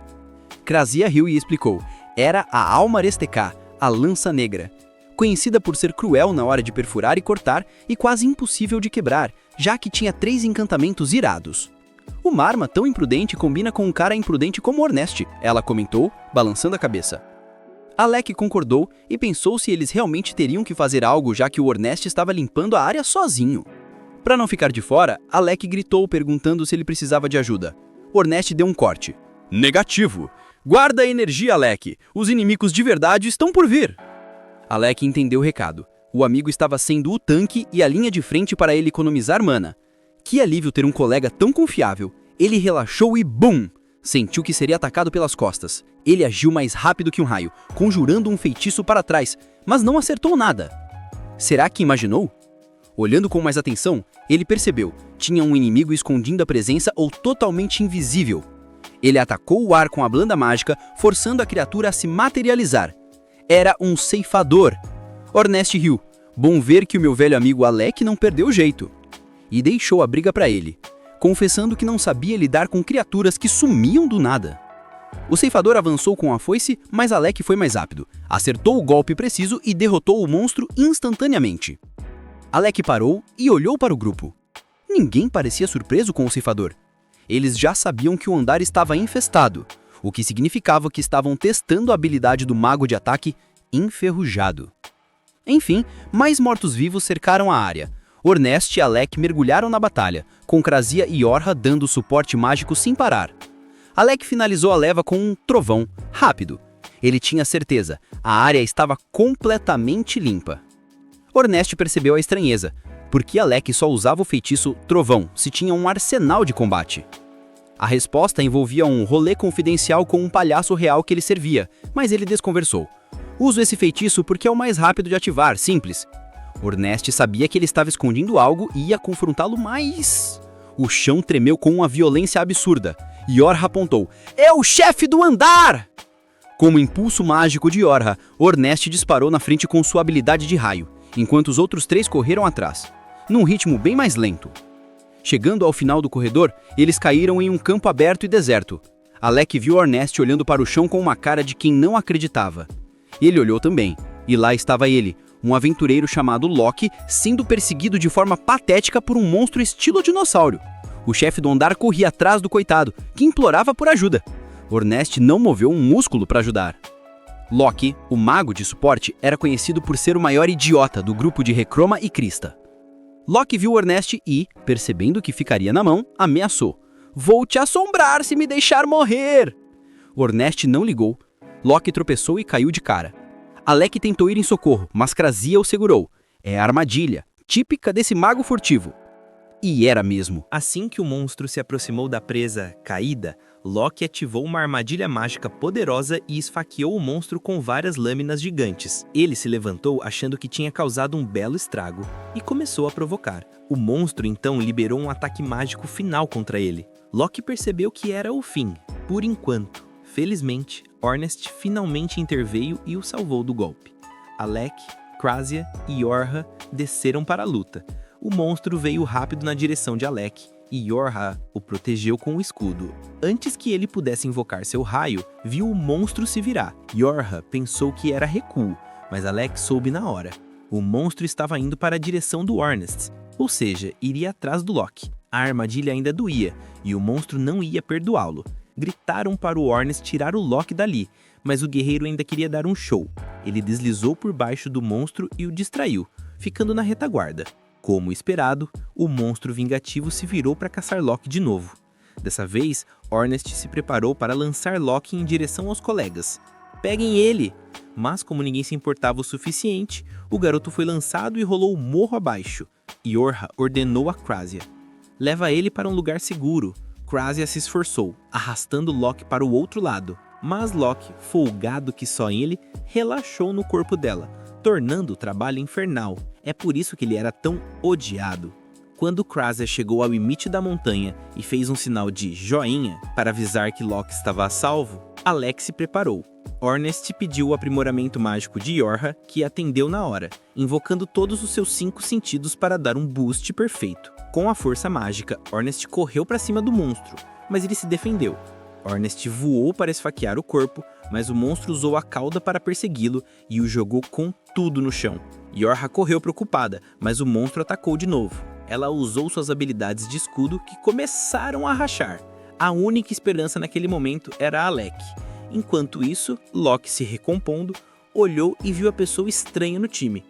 Kazia riu e explicou. Era a Alma Resteká, a lança negra. Conhecida por ser cruel na hora de perfurar e cortar e quase impossível de quebrar, já que tinha 3 encantamentos irados. "Uma arma tão imprudente combina com um cara imprudente como Orneste", ela comentou, balançando a cabeça. Alec concordou e pensou se eles realmente teriam que fazer algo, já que o Orneste estava limpando a área sozinho. Para não ficar de fora, Alec gritou perguntando se ele precisava de ajuda. Orneste deu um corte. "Negativo. Guarda a energia, Alec. Os inimigos de verdade estão por vir." Alec entendeu o recado. O amigo estava sendo o tanque e a linha de frente para ele economizar mana. Que alívio ter um colega tão confiável. Ele relaxou e BUM! Sentiu que seria atacado pelas costas. Ele agiu mais rápido que um raio, conjurando um feitiço para trás, mas não acertou nada. Será que imaginou? Olhando com mais atenção, ele percebeu, tinha um inimigo escondendo a presença ou totalmente invisível. Ele atacou o ar com a blanda mágica, forçando a criatura a se materializar. Era um ceifador. Orneste riu. Bom ver que o meu velho amigo Alec não perdeu o jeito. E deixou a briga para ele, confessando que não sabia lidar com criaturas que sumiam do nada. O ceifador avançou com a foice, mas Alec foi mais rápido. Acertou o golpe preciso e derrotou o monstro instantaneamente. Alec parou e olhou para o grupo. Ninguém parecia surpreso com o ceifador. Eles já sabiam que o andar estava infestado, o que significava que estavam testando a habilidade do mago de ataque enferrujado. Enfim, mais mortos-vivos cercaram a área. Ornest e Alec mergulharam na batalha, com Krasia e Yorha dando suporte mágico sem parar. Alec finalizou a leva com um trovão, rápido. Ele tinha certeza, a área estava completamente limpa. Ornest percebeu a estranheza, porque Alec só usava o feitiço trovão se tinha um arsenal de combate. A resposta envolvia um rolê confidencial com um palhaço real que ele servia, mas ele desconversou. Uso esse feitiço porque é o mais rápido de ativar, simples. Ornest sabia que ele estava escondendo algo e ia confrontá-lo, mas... O chão tremeu com uma violência absurda. Yorha apontou. É o chefe do andar! Com o impulso mágico de Yorha, Ornest disparou na frente com sua habilidade de raio, enquanto os outros 3 correram atrás, num ritmo bem mais lento. Chegando ao final do corredor, eles caíram em um campo aberto e deserto. Alec viu Ornest olhando para o chão com uma cara de quem não acreditava. Ele olhou também, e lá estava ele, um aventureiro chamado Loki, sendo perseguido de forma patética por um monstro estilo dinossauro. O chefe do andar corria atrás do coitado, que implorava por ajuda. Ornest não moveu um músculo para ajudar. Loki, o mago de suporte, era conhecido por ser o maior idiota do grupo de Recroma e Krista. Loki viu Ornest e, percebendo que ficaria na mão, ameaçou. Vou te assombrar se me deixar morrer! Ornest não ligou. Loki tropeçou e caiu de cara. Alec tentou ir em socorro, mas Krasia o segurou. É a armadilha, típica desse mago furtivo. E era mesmo. Assim que o monstro se aproximou da presa caída, Loki ativou uma armadilha mágica poderosa e esfaqueou o monstro com várias lâminas gigantes. Ele se levantou achando que tinha causado um belo estrago e começou a provocar. O monstro então liberou um ataque mágico final contra ele. Loki percebeu que era o fim, por enquanto. Felizmente, Ornest finalmente interveio e o salvou do golpe. Alec, Krasia e Yorha desceram para a luta. O monstro veio rápido na direção de Alec e Yorha o protegeu com o escudo. Antes que ele pudesse invocar seu raio, viu o monstro se virar. Yorha pensou que era recuo, mas Alec soube na hora. O monstro estava indo para a direção do Ornest, ou seja, iria atrás do Loki. A armadilha ainda doía e o monstro não ia perdoá-lo. Gritaram para o Ornest tirar o Loki dali, mas o guerreiro ainda queria dar um show. Ele deslizou por baixo do monstro e o distraiu, ficando na retaguarda. Como esperado, o monstro vingativo se virou para caçar Loki de novo. Dessa vez, Ornest se preparou para lançar Loki em direção aos colegas. Peguem ele! Mas como ninguém se importava o suficiente, o garoto foi lançado e rolou o morro abaixo. Yorha ordenou a Krasia. Leva ele para um lugar seguro. Krasia se esforçou, arrastando Loki para o outro lado, mas Loki, folgado que só ele, relaxou no corpo dela, tornando o trabalho infernal. É por isso que ele era tão odiado. Quando Krasia chegou ao limite da montanha e fez um sinal de joinha para avisar que Loki estava a salvo, Alec se preparou. Ornest pediu o aprimoramento mágico de Yorha, que atendeu na hora, invocando todos os seus 5 sentidos para dar um boost perfeito. Com a força mágica, Ornest correu para cima do monstro, mas ele se defendeu. Ornest voou para esfaquear o corpo, mas o monstro usou a cauda para persegui-lo e o jogou com tudo no chão. Yorha correu preocupada, mas o monstro atacou de novo. Ela usou suas habilidades de escudo que começaram a rachar. A única esperança naquele momento era Alec. Enquanto isso, Loki, se recompondo, olhou e viu a pessoa estranha no time.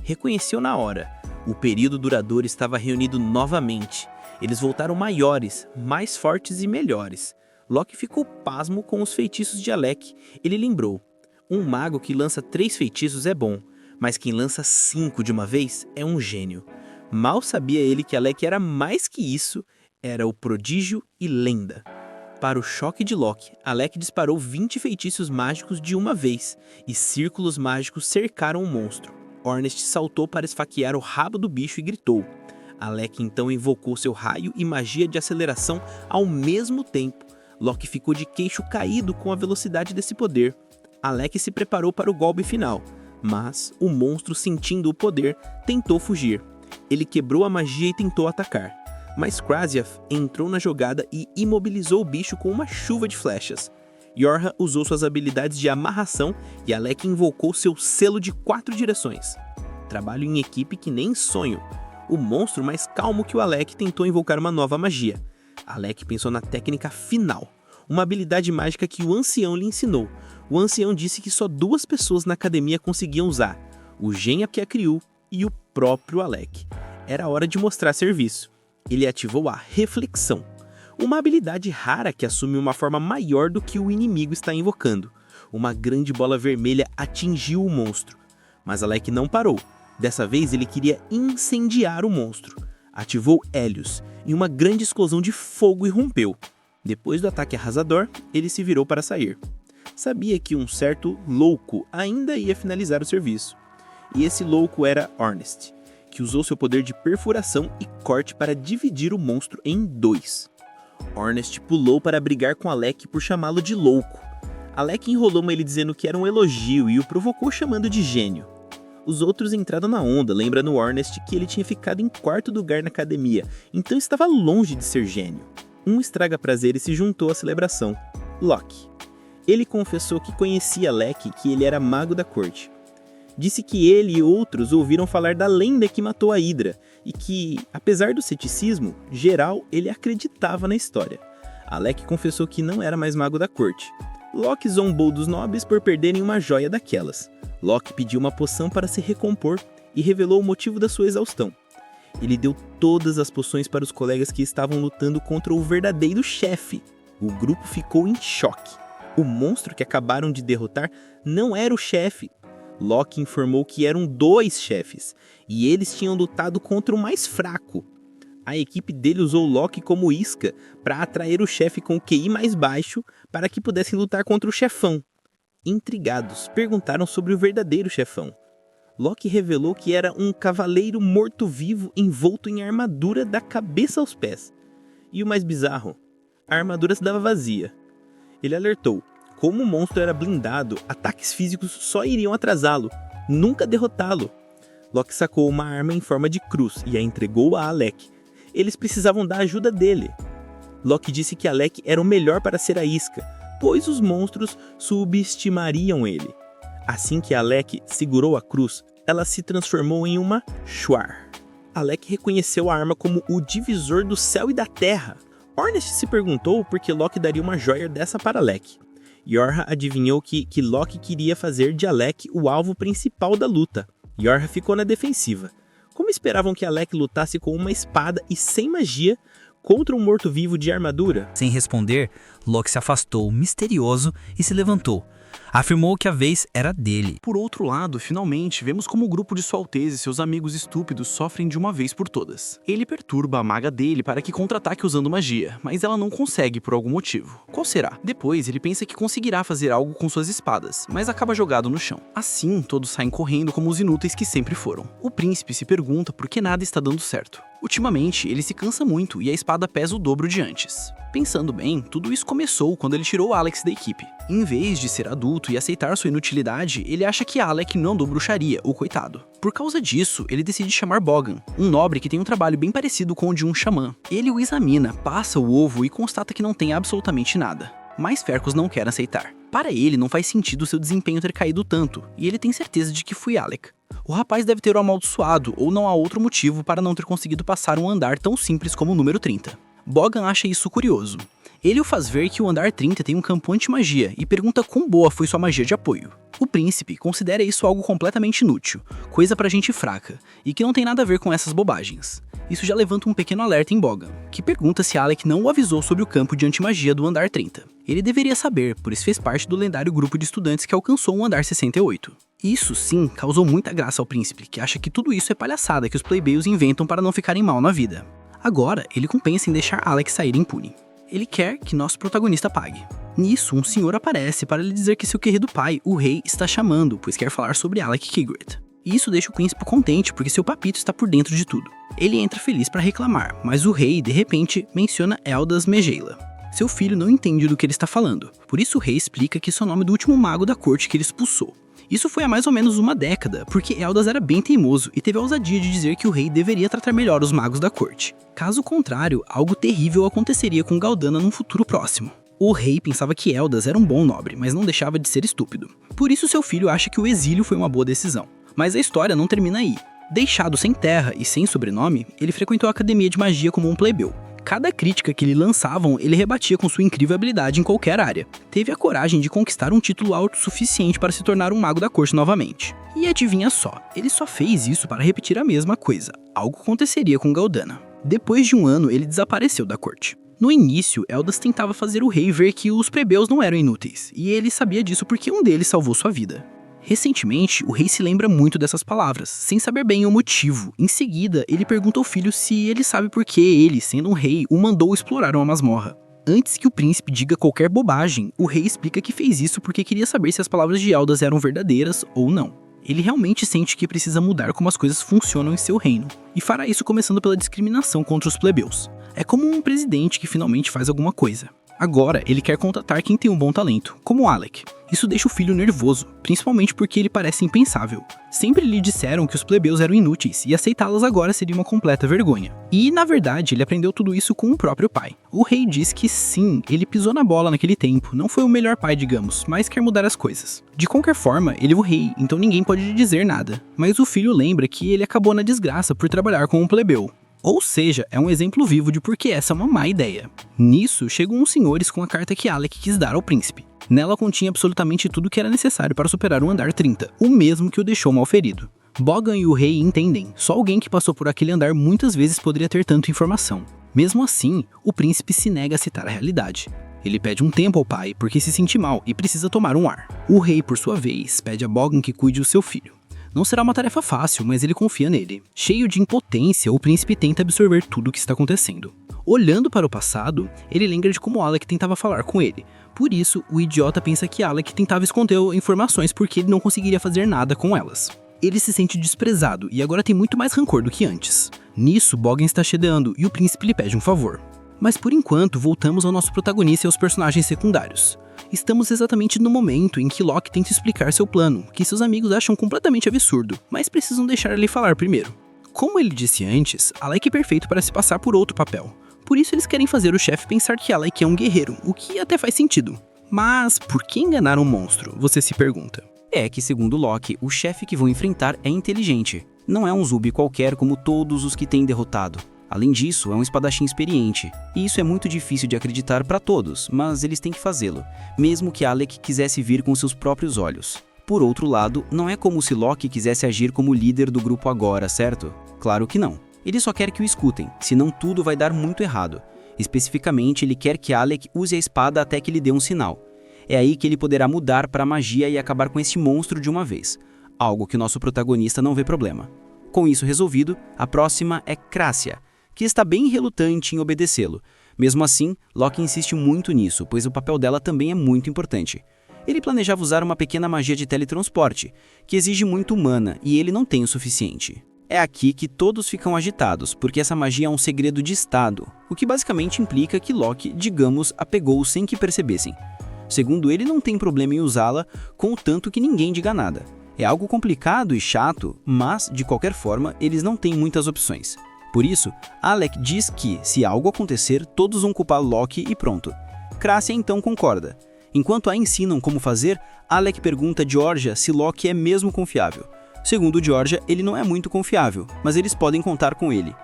Reconheceu na hora. O período duradouro estava reunido novamente. Eles voltaram maiores, mais fortes e melhores. Loki ficou pasmo com os feitiços de Alec. Ele lembrou: um mago que lança 3 feitiços é bom, mas quem lança 5 de uma vez é um gênio. Mal sabia ele que Alec era mais que isso, era o prodígio e lenda. Para o choque de Loki, Alec disparou 20 feitiços mágicos de uma vez, e círculos mágicos cercaram o monstro. Ornest saltou para esfaquear o rabo do bicho e gritou. Alec então invocou seu raio e magia de aceleração ao mesmo tempo. Loki ficou de queixo caído com a velocidade desse poder. Alec se preparou para o golpe final, mas o monstro, sentindo o poder, tentou fugir. Ele quebrou a magia e tentou atacar, mas Krasia entrou na jogada e imobilizou o bicho com uma chuva de flechas. Yorha usou suas habilidades de amarração e Alec invocou seu selo de 4 direções. Trabalho em equipe que nem sonho. O monstro, mais calmo que o Alec, tentou invocar uma nova magia. Alec pensou na técnica final, uma habilidade mágica que o ancião lhe ensinou. O ancião disse que só 2 pessoas na academia conseguiam usar. o Genya que a criou e o próprio Alec. Era hora de mostrar serviço. Ele ativou a reflexão, uma habilidade rara que assume uma forma maior do que o inimigo está invocando. Uma grande bola vermelha atingiu o monstro, mas Alec não parou. Dessa vez ele queria incendiar o monstro. Ativou Helios e uma grande explosão de fogo irrompeu. Depois do ataque arrasador, ele se virou para sair. Sabia que um certo louco ainda ia finalizar o serviço. E esse louco era Ornest, que usou seu poder de perfuração e corte para dividir o monstro em 2. Ornest pulou para brigar com Alec por chamá-lo de louco. Alec enrolou ele dizendo que era um elogio e o provocou chamando de gênio. Os outros entraram na onda, lembrando Ornest que ele tinha ficado em 4º lugar na academia, então estava longe de ser gênio. Um estraga-prazeres se juntou à celebração, Locke. Ele confessou que conhecia Alec e que ele era mago da corte. Disse que ele e outros ouviram falar da lenda que matou a Hydra e que, apesar do ceticismo geral, ele acreditava na história. Alec confessou que não era mais mago da corte. Locke zombou dos nobres por perderem uma joia daquelas. Locke pediu uma poção para se recompor e revelou o motivo da sua exaustão. Ele deu todas as poções para os colegas que estavam lutando contra o verdadeiro chefe. O grupo ficou em choque. O monstro que acabaram de derrotar não era o chefe. Locke informou que eram 2 chefes, e eles tinham lutado contra o mais fraco. A equipe dele usou Locke como isca para atrair o chefe com o QI mais baixo para que pudessem lutar contra o chefão. Intrigados, perguntaram sobre o verdadeiro chefão. Locke revelou que era um cavaleiro morto-vivo envolto em armadura da cabeça aos pés. E o mais bizarro, a armadura estava vazia. Ele alertou, como o monstro era blindado, ataques físicos só iriam atrasá-lo, nunca derrotá-lo. Locke sacou uma arma em forma de cruz e a entregou a Alec. Eles precisavam da ajuda dele. Locke disse que Alec era o melhor para ser a isca, pois os monstros subestimariam ele. Assim que Alec segurou a cruz, ela se transformou em uma Shuar. Alec reconheceu a arma como o divisor do céu e da terra. Ornest se perguntou por que Locke daria uma joia dessa para Alec. Yorha adivinhou que Locke queria fazer de Alec o alvo principal da luta. Yorha ficou na defensiva. Como esperavam que Alec lutasse com uma espada e sem magia contra um morto-vivo de armadura? Sem responder, Locke se afastou, misterioso, e se levantou. Afirmou que a vez era dele. Por outro lado, finalmente, vemos como o grupo de Sua Alteza e seus amigos estúpidos sofrem de uma vez por todas. Ele perturba a maga dele para que contra-ataque usando magia, mas ela não consegue por algum motivo. Qual será? Depois, ele pensa que conseguirá fazer algo com suas espadas, mas acaba jogado no chão. Assim, todos saem correndo como os inúteis que sempre foram. O príncipe se pergunta por que nada está dando certo. Ultimamente, ele se cansa muito e a espada pesa o dobro de antes. Pensando bem, tudo isso começou quando ele tirou Alex da equipe. Em vez de ser adulto e aceitar sua inutilidade, ele acha que Alec não andou bruxaria, o coitado. Por causa disso, ele decide chamar Bogan, um nobre que tem um trabalho bem parecido com o de um xamã. Ele o examina, passa o ovo e constata que não tem absolutamente nada. Mas Fercus não quer aceitar. Para ele, não faz sentido seu desempenho ter caído tanto, e ele tem certeza de que foi Alec. O rapaz deve ter o amaldiçoado, ou não há outro motivo para não ter conseguido passar um andar tão simples como o número 30. Bogan acha isso curioso. Ele o faz ver que o andar 30 tem um campo anti-magia e pergunta quão boa foi sua magia de apoio. O príncipe considera isso algo completamente inútil, coisa pra gente fraca, e que não tem nada a ver com essas bobagens. Isso já levanta um pequeno alerta em Bogan, que pergunta se Alec não o avisou sobre o campo de antimagia do andar 30. Ele deveria saber, pois fez parte do lendário grupo de estudantes que alcançou o andar 68. Isso sim causou muita graça ao príncipe, que acha que tudo isso é palhaçada que os plebeios inventam para não ficarem mal na vida. Agora, ele compensa em deixar Alec sair impune. Ele quer que nosso protagonista pague. Nisso, um senhor aparece para lhe dizer que seu querido pai, o rei, está chamando, pois quer falar sobre Alec Kigret. Isso deixa o príncipe contente porque seu papito está por dentro de tudo. Ele entra feliz para reclamar, mas o rei, de repente, menciona Eldas Megeila. Seu filho não entende do que ele está falando, por isso o rei explica que isso é o nome do último mago da corte que ele expulsou. Isso foi há mais ou menos uma década, porque Eldas era bem teimoso e teve a ousadia de dizer que o rei deveria tratar melhor os magos da corte. Caso contrário, algo terrível aconteceria com Galdana num futuro próximo. O rei pensava que Eldas era um bom nobre, mas não deixava de ser estúpido. Por isso seu filho acha que o exílio foi uma boa decisão. Mas a história não termina aí. Deixado sem terra e sem sobrenome, ele frequentou a academia de magia como um plebeu. Cada crítica que lhe lançavam, ele rebatia com sua incrível habilidade em qualquer área. Teve a coragem de conquistar um título alto suficiente para se tornar um mago da corte novamente. E adivinha só, ele só fez isso para repetir a mesma coisa. Algo aconteceria com Galdana. Depois de um ano, ele desapareceu da corte. No início, Eldas tentava fazer o rei ver que os plebeus não eram inúteis, e ele sabia disso porque um deles salvou sua vida. Recentemente, o rei se lembra muito dessas palavras, sem saber bem o motivo. Em seguida, ele pergunta ao filho se ele sabe por que ele, sendo um rei, o mandou explorar uma masmorra. Antes que o príncipe diga qualquer bobagem, o rei explica que fez isso porque queria saber se as palavras de Eldas eram verdadeiras ou não. Ele realmente sente que precisa mudar como as coisas funcionam em seu reino, e fará isso começando pela discriminação contra os plebeus. É como um presidente que finalmente faz alguma coisa. Agora, ele quer contratar quem tem um bom talento, como Alec. Isso deixa o filho nervoso, principalmente porque ele parece impensável. Sempre lhe disseram que os plebeus eram inúteis e aceitá-las agora seria uma completa vergonha. E, na verdade, ele aprendeu tudo isso com o próprio pai. O rei diz que sim, ele pisou na bola naquele tempo, não foi o melhor pai, digamos, mas quer mudar as coisas. De qualquer forma, ele é o rei, então ninguém pode lhe dizer nada. Mas o filho lembra que ele acabou na desgraça por trabalhar com um plebeu. Ou seja, é um exemplo vivo de por que essa é uma má ideia. Nisso, chegam uns senhores com a carta que Alec quis dar ao príncipe. Nela continha absolutamente tudo que era necessário para superar o andar 30, o mesmo que o deixou mal ferido. Bogan e o rei entendem, só alguém que passou por aquele andar muitas vezes poderia ter tanta informação. Mesmo assim, o príncipe se nega a citar a realidade. Ele pede um tempo ao pai porque se sente mal e precisa tomar um ar. O rei, por sua vez, pede a Bogan que cuide do seu filho. Não será uma tarefa fácil, mas ele confia nele. Cheio de impotência, o príncipe tenta absorver tudo o que está acontecendo. Olhando para o passado, ele lembra de como Alec tentava falar com ele. Por isso, o idiota pensa que Alec tentava esconder informações porque ele não conseguiria fazer nada com elas. Ele se sente desprezado e agora tem muito mais rancor do que antes. Nisso, Bogan está chedeando e o príncipe lhe pede um favor. Mas por enquanto, voltamos ao nosso protagonista e aos personagens secundários. Estamos exatamente no momento em que Locke tenta explicar seu plano, que seus amigos acham completamente absurdo, mas precisam deixar ele falar primeiro. Como ele disse antes, Alec é perfeito para se passar por outro papel. Por isso eles querem fazer o chefe pensar que Alec é um guerreiro, o que até faz sentido. Mas por que enganar um monstro, você se pergunta? É que, segundo Locke, o chefe que vão enfrentar é inteligente. Não é um zumbi qualquer como todos os que têm derrotado. Além disso, é um espadachim experiente, e isso é muito difícil de acreditar para todos, mas eles têm que fazê-lo, mesmo que Alec quisesse vir com seus próprios olhos. Por outro lado, não é como se Locke quisesse agir como líder do grupo agora, certo? Claro que não. Ele só quer que o escutem, senão tudo vai dar muito errado. Especificamente, ele quer que Alec use a espada até que lhe dê um sinal. É aí que ele poderá mudar para a magia e acabar com este monstro de uma vez, algo que nosso protagonista não vê problema. Com isso resolvido, a próxima é Crácia, que está bem relutante em obedecê-lo. Mesmo assim, Locke insiste muito nisso, pois o papel dela também é muito importante. Ele planejava usar uma pequena magia de teletransporte, que exige muito mana, e ele não tem o suficiente. É aqui que todos ficam agitados, porque essa magia é um segredo de estado, o que basicamente implica que Locke, digamos, a pegou sem que percebessem. Segundo ele, não tem problema em usá-la, contanto que ninguém diga nada. É algo complicado e chato, mas, de qualquer forma, eles não têm muitas opções. Por isso, Alec diz que, se algo acontecer, todos vão culpar Locke e pronto. Crácia então concorda. Enquanto a ensinam como fazer, Alec pergunta a Georgia se Locke é mesmo confiável. Segundo Georgia, ele não é muito confiável, mas eles podem contar com ele.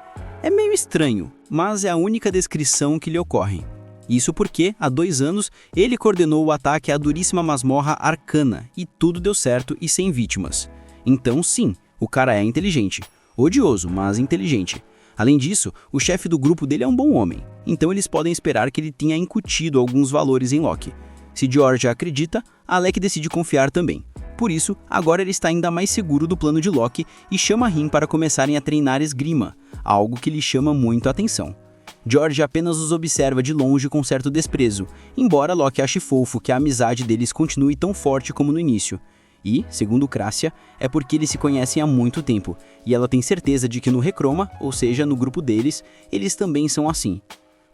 É meio estranho, mas é a única descrição que lhe ocorre. Isso porque, há 2 anos, ele coordenou o ataque à duríssima masmorra Arcana, e tudo deu certo e sem vítimas. Então sim, o cara é inteligente. Odioso, mas inteligente. Além disso, o chefe do grupo dele é um bom homem, então eles podem esperar que ele tenha incutido alguns valores em Locke. Se Georgia acredita, Alec decide confiar também. Por isso, agora ele está ainda mais seguro do plano de Locke e chama Rim para começarem a treinar esgrima, algo que lhe chama muito a atenção. George apenas os observa de longe com certo desprezo, embora Locke ache fofo que a amizade deles continue tão forte como no início. E, segundo Crácia, é porque eles se conhecem há muito tempo, e ela tem certeza de que no Recroma, ou seja, no grupo deles, eles também são assim.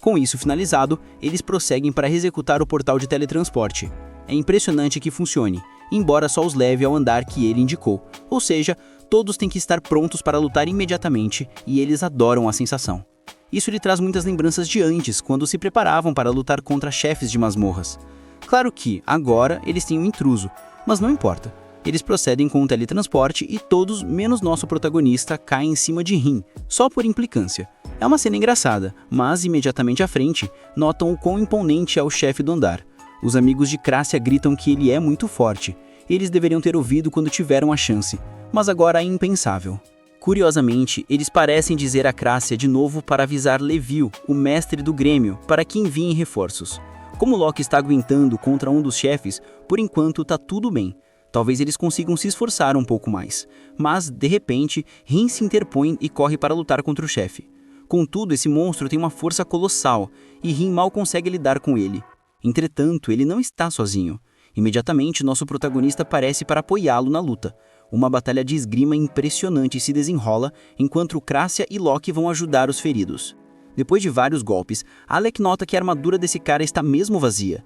Com isso finalizado, eles prosseguem para executar o portal de teletransporte. É impressionante que funcione, embora só os leve ao andar que ele indicou, ou seja, todos têm que estar prontos para lutar imediatamente, e eles adoram a sensação. Isso lhe traz muitas lembranças de antes, quando se preparavam para lutar contra chefes de masmorras. Claro que, agora, eles têm um intruso, mas não importa. Eles procedem com o teletransporte e todos, menos nosso protagonista, caem em cima de Rin, só por implicância. É uma cena engraçada, mas imediatamente à frente, notam o quão imponente é o chefe do andar. Os amigos de Crassia gritam que ele é muito forte. Eles deveriam ter ouvido quando tiveram a chance, mas agora é impensável. Curiosamente, eles parecem dizer a Crassia de novo para avisar Levil, o mestre do Grêmio, para que enviem reforços. Como Loki está aguentando contra um dos chefes, por enquanto tá tudo bem. Talvez eles consigam se esforçar um pouco mais. Mas, de repente, Rin se interpõe e corre para lutar contra o chefe. Contudo, esse monstro tem uma força colossal, e Rin mal consegue lidar com ele. Entretanto, ele não está sozinho. Imediatamente, nosso protagonista aparece para apoiá-lo na luta. Uma batalha de esgrima impressionante se desenrola, enquanto Crassia e Loki vão ajudar os feridos. Depois de vários golpes, Alec nota que a armadura desse cara está mesmo vazia.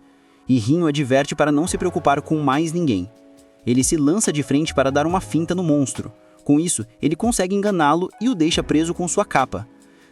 E Rin o adverte para não se preocupar com mais ninguém. Ele se lança de frente para dar uma finta no monstro. Com isso, ele consegue enganá-lo e o deixa preso com sua capa.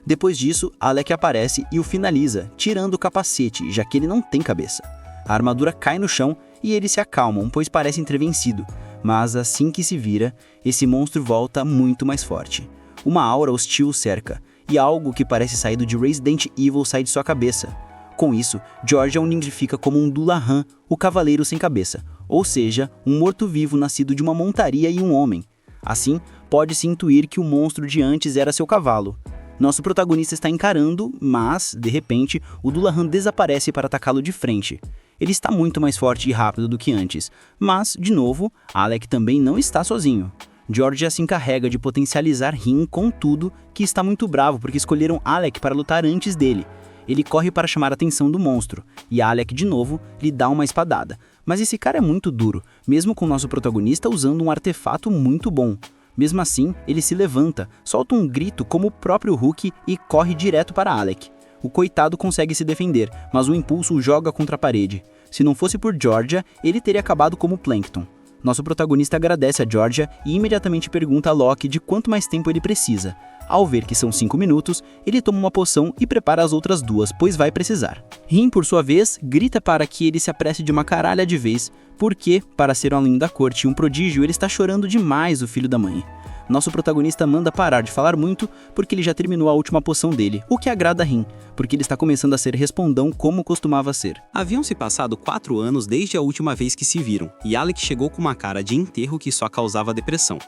Depois disso, Alec aparece e o finaliza, tirando o capacete, já que ele não tem cabeça. A armadura cai no chão e eles se acalmam, pois parecem ter vencido. Mas assim que se vira, esse monstro volta muito mais forte. Uma aura hostil o cerca, e algo que parece saído de Resident Evil sai de sua cabeça. Com isso, Georgia o identifica como um Dullahan, o cavaleiro sem cabeça, ou seja, um morto-vivo nascido de uma montaria e um homem. Assim, pode-se intuir que o monstro de antes era seu cavalo. Nosso protagonista está encarando, mas, de repente, o Dullahan desaparece para atacá-lo de frente. Ele está muito mais forte e rápido do que antes, mas, de novo, Alec também não está sozinho. Georgia se encarrega de potencializar Rin, contudo, que está muito bravo porque escolheram Alec para lutar antes dele. Ele corre para chamar a atenção do monstro, e Alec, de novo, lhe dá uma espadada. Mas esse cara é muito duro, mesmo com nosso protagonista usando um artefato muito bom. Mesmo assim, ele se levanta, solta um grito como o próprio Hulk e corre direto para Alec. O coitado consegue se defender, mas o impulso o joga contra a parede. Se não fosse por Georgia, ele teria acabado como Plankton. Nosso protagonista agradece a Georgia e imediatamente pergunta a Loki de quanto mais tempo ele precisa. Ao ver que são 5 minutos, ele toma uma poção e prepara as outras 2, pois vai precisar. Rin, por sua vez, grita para que ele se apresse de uma caralha de vez, porque, para ser um além da corte e um prodígio, ele está chorando demais o filho da mãe. Nosso protagonista manda parar de falar muito porque ele já terminou a última poção dele, o que agrada a Rin, porque ele está começando a ser respondão como costumava ser. Haviam se passado 4 anos desde a última vez que se viram, e Alec chegou com uma cara de enterro que só causava depressão.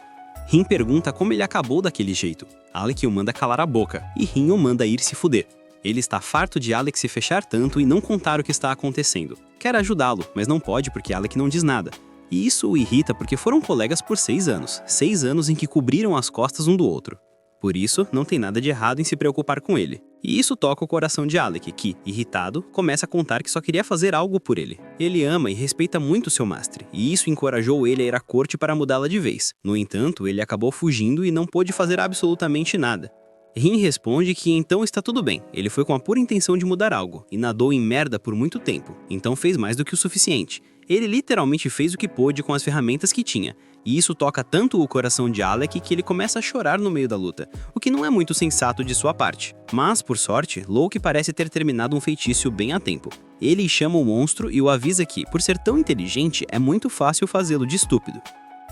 Rin pergunta como ele acabou daquele jeito. Alec o manda calar a boca, e Rin o manda ir se fuder. Ele está farto de Alec se fechar tanto e não contar o que está acontecendo. Quer ajudá-lo, mas não pode porque Alec não diz nada. E isso o irrita porque foram colegas por 6 anos. 6 anos em que cobriram as costas um do outro. Por isso, não tem nada de errado em se preocupar com ele. E isso toca o coração de Alec, que, irritado, começa a contar que só queria fazer algo por ele. Ele ama e respeita muito seu mestre, e isso encorajou ele a ir à corte para mudá-la de vez. No entanto, ele acabou fugindo e não pôde fazer absolutamente nada. Rin responde que então está tudo bem, ele foi com a pura intenção de mudar algo, e nadou em merda por muito tempo, então fez mais do que o suficiente. Ele literalmente fez o que pôde com as ferramentas que tinha, e isso toca tanto o coração de Alec que ele começa a chorar no meio da luta, o que não é muito sensato de sua parte. Mas, por sorte, Loki parece ter terminado um feitiço bem a tempo. Ele chama o monstro e o avisa que, por ser tão inteligente, é muito fácil fazê-lo de estúpido.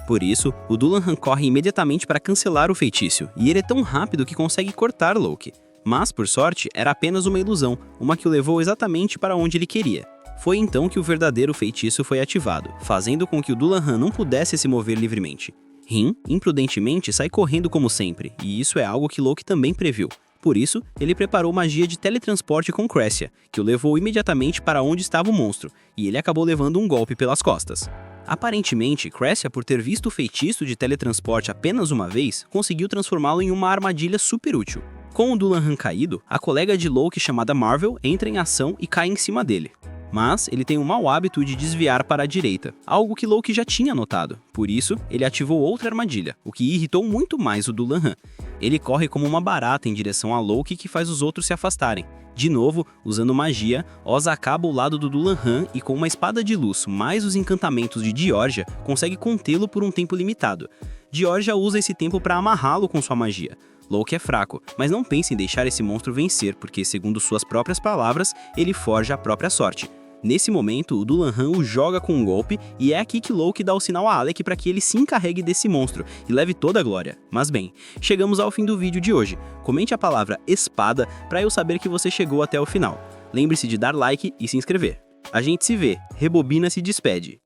Por isso, o Dullahan corre imediatamente para cancelar o feitiço, e ele é tão rápido que consegue cortar Loki. Mas, por sorte, era apenas uma ilusão, uma que o levou exatamente para onde ele queria. Foi então que o verdadeiro feitiço foi ativado, fazendo com que o Dullahan não pudesse se mover livremente. Rin, imprudentemente, sai correndo como sempre, e isso é algo que Loki também previu. Por isso, ele preparou magia de teletransporte com Crassia, que o levou imediatamente para onde estava o monstro, e ele acabou levando um golpe pelas costas. Aparentemente, Crassia, por ter visto o feitiço de teletransporte apenas uma vez, conseguiu transformá-lo em uma armadilha super útil. Com o Dullahan caído, a colega de Loki chamada Marvel entra em ação e cai em cima dele. Mas ele tem o mau hábito de desviar para a direita, algo que Loki já tinha notado. Por isso, ele ativou outra armadilha, o que irritou muito mais o Dullahan. Ele corre como uma barata em direção a Loki, que faz os outros se afastarem. De novo, usando magia, Oz acaba ao lado do Dullahan e com uma espada de luz mais os encantamentos de Georgia, consegue contê-lo por um tempo limitado. Georgia usa esse tempo para amarrá-lo com sua magia. Loki é fraco, mas não pense em deixar esse monstro vencer, porque, segundo suas próprias palavras, ele forja a própria sorte. Nesse momento, o Dullahan o joga com um golpe e é aqui que Loki dá o sinal a Alec para que ele se encarregue desse monstro e leve toda a glória. Mas bem, chegamos ao fim do vídeo de hoje. Comente a palavra espada para eu saber que você chegou até o final. Lembre-se de dar like e se inscrever. A gente se vê, Rebobina se despede.